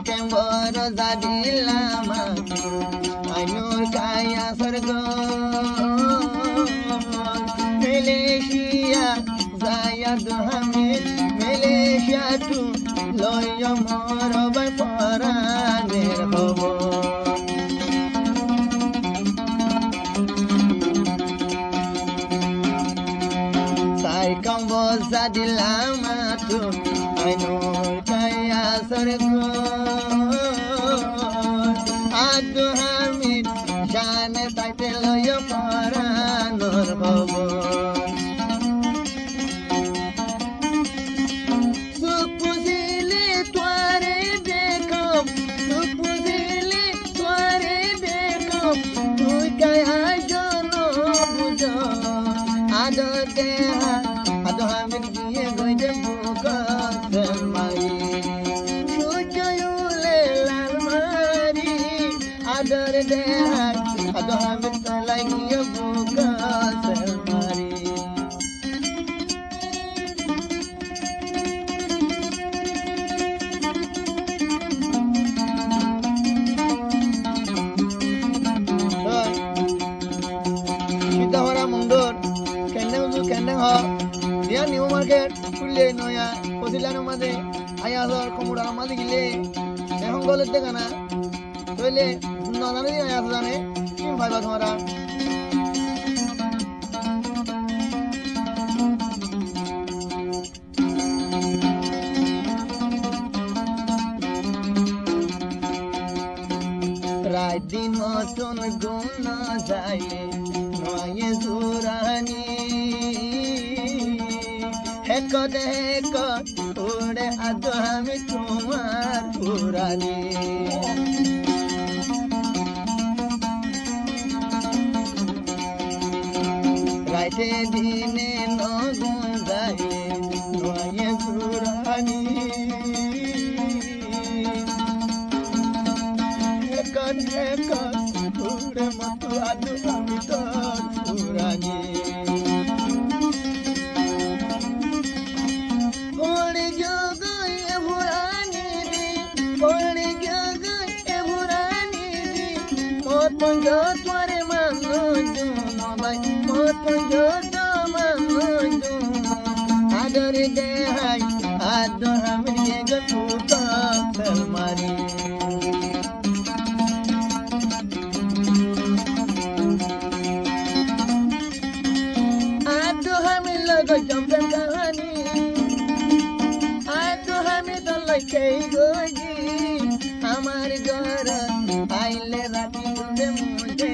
Kembara zadilama Ainur kaya sargo Malaysia Zayad Hamid Malaysia tu Loyo moro by foreigner hobo Sai Kembara zadilama tu Ainur kaya sargo Abdul Hamid Jane title yo foreigner hobo Supposili tuare dekom tu kaya jono bujo ado Hamid diye goide buka selmai chujayule lalmari adar deha ado Hamid lagi buka selmari kita orang mundur kendeng ho dia new market kulle noya posilano made ayazor komura made gile এখন গলে দেখা না তইলে নজানে দি আয়াস জানে কি viva তোমরা রাত দিন মতন গুণ যাইলে নয়ে জুরানি হেকট উড়ে আজ আমি তোমার পুরানি রাইতে দিনে নগুন যাইলে নয়ে জুরানি হেকট উড়ে মতো আজ আমি তোর পুরানি Motonjo tuare mangundu mobai motonjo to mangundu adore dehai ado hamriye gaputa selmari ado hamil logo jampen kahani ado hamil dalai kei goji amar gora aile rati gunde mujhe